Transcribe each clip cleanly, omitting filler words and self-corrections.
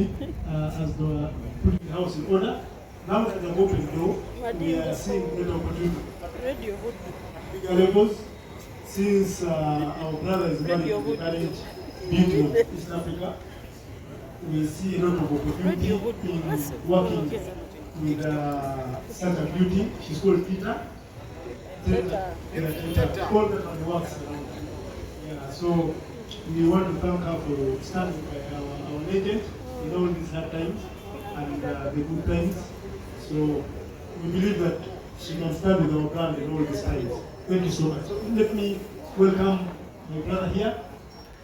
morning as they were putting the house in order. Now that they've opened the door, we are seeing great opportunity. Bigger levels, since our brother is married to the current beauty of East Africa, we see a lot of opportunity in working with such a beauty. She's called Teta. All the works around. Yeah, so we want to thank her for standing by our legend in all these hard times and the good times. So we believe that she can stand with our brand in all these times. Thank you so much. So let me welcome my brother here,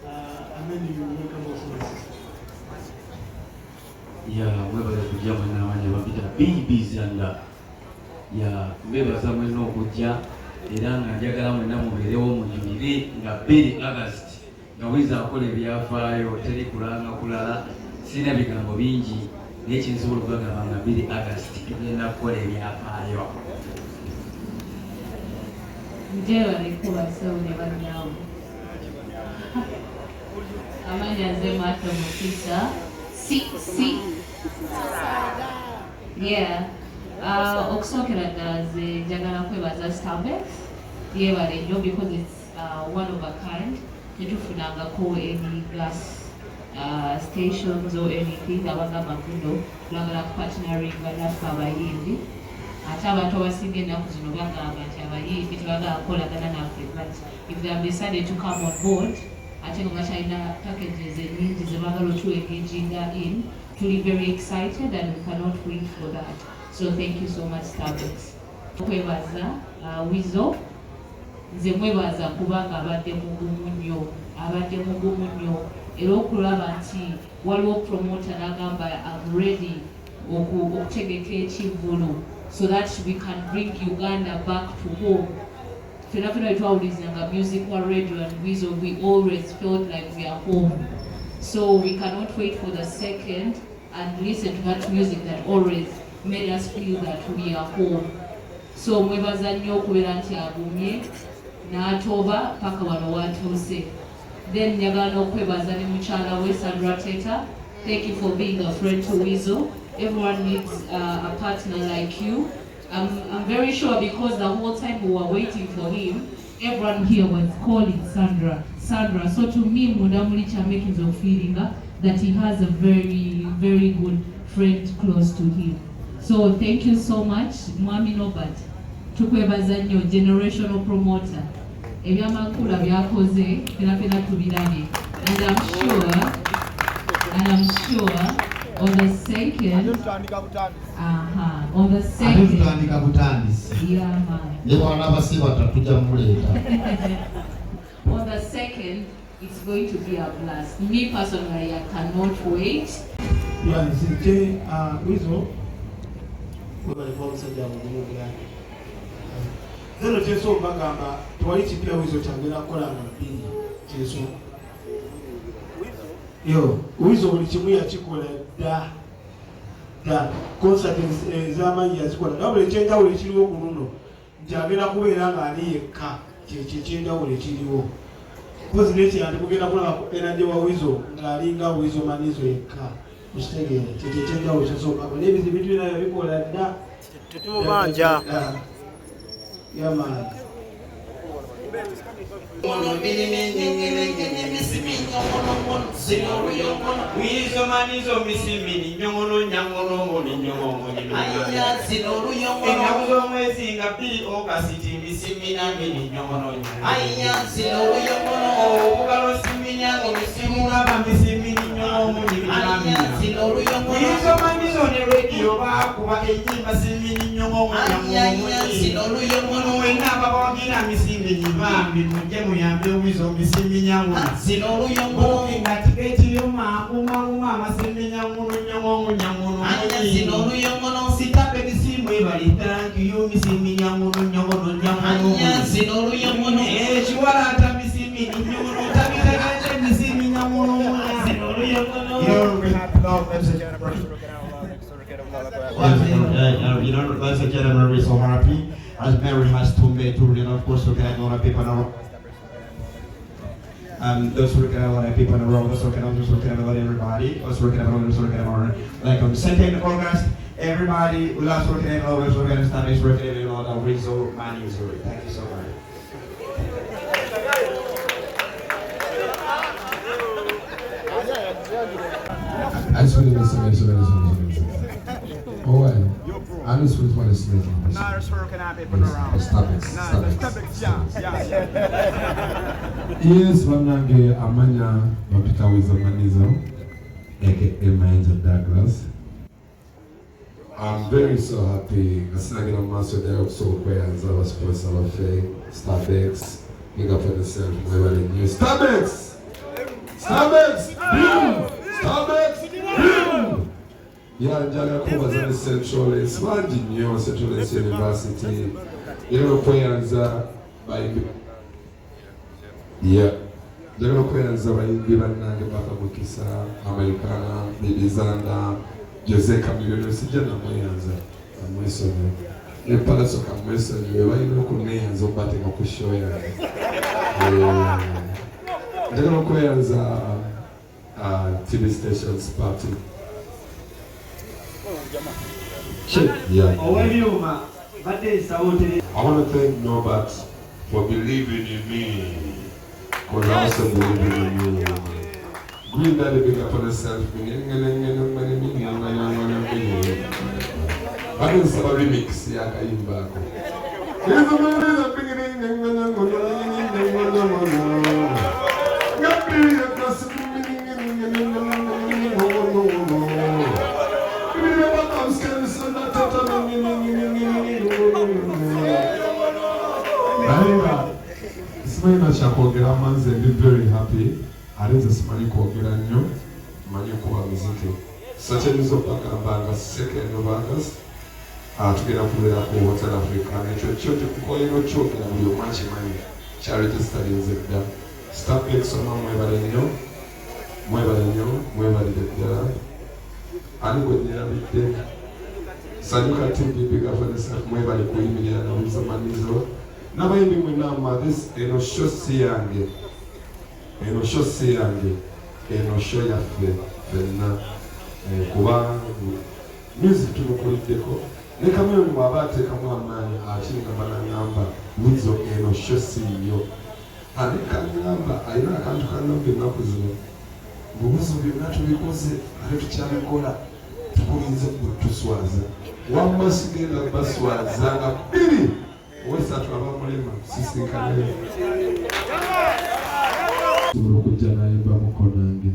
and then you will welcome also my sister. Yeah, wewe kujia mwana wanje babita babies and bebaza mweno okujja era nga njagala mwena mubeerewo munyumire nga 2 August nga wiza akola ebyafaayo teri kulanga kulala sina bigambo bingi naye kinsobola okugamba nga 2 August tugenda kukola ebyafaayo. Njewe alikubasawo ne bannyawo amanya nze Martha Mukisa okusookera ddala nze njagala kwebaza Starbex yeebale nnyo because it's one of a kind. Tetufunangako any gas stations or anything abagamba kuno tulagala kupartneringa naffe abayimbi ate abantu abasinga ennaku zino bagamba nti abayimbi tebagala kukolagana naffe, but if they have decided to come on board ate nga bakyalina packages ennyingi ze bagala otuengaginga in, tuli very excited and we cannot wait for that. So thank you so much Starbex. Okwebaza Wizo, nze mwebaza kubanga abadde mugumu nnyo era okulaba nti waliwo promoter n'agamba I'm ready okutegeka ekivvulu so that we can bring Uganda back to home. Fenafena twawulizanga music wa radio and Wizo, we always felt like we are home. So we cannot wait for the second and listen to that music that always made us feel that we are home. So mwebaza nnyo okubeera nti agumye n'atoba paka wano watuuse. Then njagala n'okwebaza ne mukyala we Sandra Teta. Thank you for being a friend to Wizo. Everyone needs a partner like you. I'm very sure because the whole time we were waiting for him, everyone here was calling Sandra. So to me, Mudamuli Chamekins of feeling that he has a very, very good friend close to him. So thank you so much, Mwami Nobat. Tukwebaza nnyo generational promoter. Ebyamakula byakoze pena tubirabe. And I'm sure on the second on the second it's going to be a blast. Me personally, I cannot wait. Yeah, Wizo, zero cheso bagamba twali pia Wizo kyagera kola na mpini cheso Wizo buli kimu yakikola da concert z'amanyi yazikola nabule ekyenjawulo ekiriwo ku luno nti agenda kubeera nga ali yekka kyekyenjawulo ekiriwo kozi nekyandi kugenda kulaba energy wa Wizo ng'alinga Wizo Manizo yekka ekitegeere kyekyenjawulo kyasooka n'ebizibu byonna bikola dda tetumubanja yaman Wizo Manizo misimini nyongono nyangono ngoni nyongono ennaku z'omwezi nga 2 August misimina mini nyongono obugalo siminya misimulaba misimini nyongono Wizo Manizo ne radio bakuba enyimba simini nyongono wenna abawagira misimini bambi mujje muyambe Wizo misimini nyongono nga tiketi yoma masimenya ngono sitape disimu ebali thank you misimenya ngono chiwala ata misimini ngono tabitagaje misimenya ngono we have to go ladies and gentlemen, we're so happy as Mary has to of course, so can I go on a paper now. Those who can have people in a row, those who can have everybody, those who can have like on 2nd August, everybody, last working in all, those who can establish working in all, the result man usually. Thank you so much. I just want to listen. Oh, well. I just want to listen. No, it's working out people around. Stop it. Yes, Wanange Amanya Bapita Wizamanizo, aka Minds of Douglas. I'm very so happy. I'm snagging on master there of so where and Zava Sports Hall of Fame, Starbucks, big up for yourself, whoever they knew. Starbucks! Yeah, Jaga Kuba's on the Central and Smart Junior, Central University. You know, Koyanza by yeah. Jaga Koyanza by Bibananga Bakamukisa, Americana, Bibizanda, Jose Camilo, Sijana Moyanza, and Mason. The Palace of Mason, you are in Kunayan's or Batting of Kushoya. Jaga Koyanza TV stations party. Yeah. I want to thank Norbert for believing in me. Because I also believe in you. Green Daddy big up on yourself. I didn't say a remix. Yeah, I came back. Simana Shakogera Manze be very happy. I didn't Simani Kogera Nyo, Manuko Miziki. Such a news of Bakabanga, 2nd of August. Together with the Hotel Africa, and church to call you children and your match money. Charity studies at them. Stop it so long, Muevalenyo, and with the other Saduka TV big up for the self, Muevali Kuimi and Uzamanizo. Naba hivi mwenama this enosho siyange enosho ya fena kuba music tumukulideko nekamwe mwabate kamwe amani achinga banangamba wizo enosho siyo aneka ngamba ayina akantu kanambe nakuzino bubuzo byonatu bikoze ari tukyabikola tukulinze kutuswaza wamasigenda baswaza ngabiri Wesa tuwaba mulema sisi kanele Kujana imba mukonange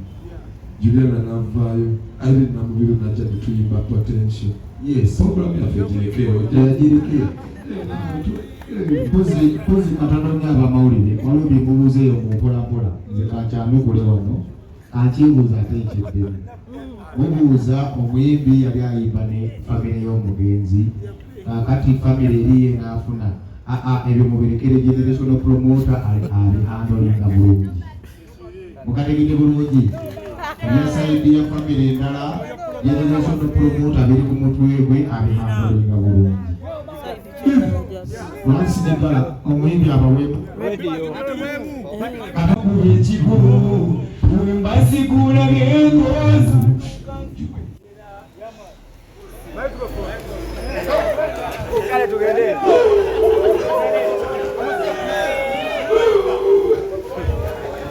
Juliana navayo Aili na mbiru na jani tuimba potential Yes, program ya fejirikeo Jajirikeo Pozi matono nyaba maulide Walubi mbuze yo mpola Zikacha nukule wano Kanchimbuza teche demu Mbuza omwimbi yali ayibane Familia y'omugenzi kati family eriye nafuna ebyo muberekere generational promoter ali handling bulungi mukategede bulungi ya side ya family endala generational promoter abiri ku mutwe gwe ali handling bulungi wansi debala omwimbi abawebu abakubichibu mbasi kula gengozi Kale tugende.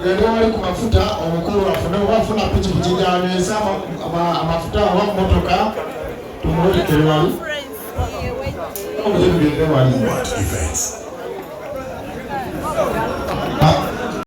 Ngendo wali kumafuta omukulu wafuna pichi kujijana sama amafuta wa motoka tumulekere wali. Ngendo wali.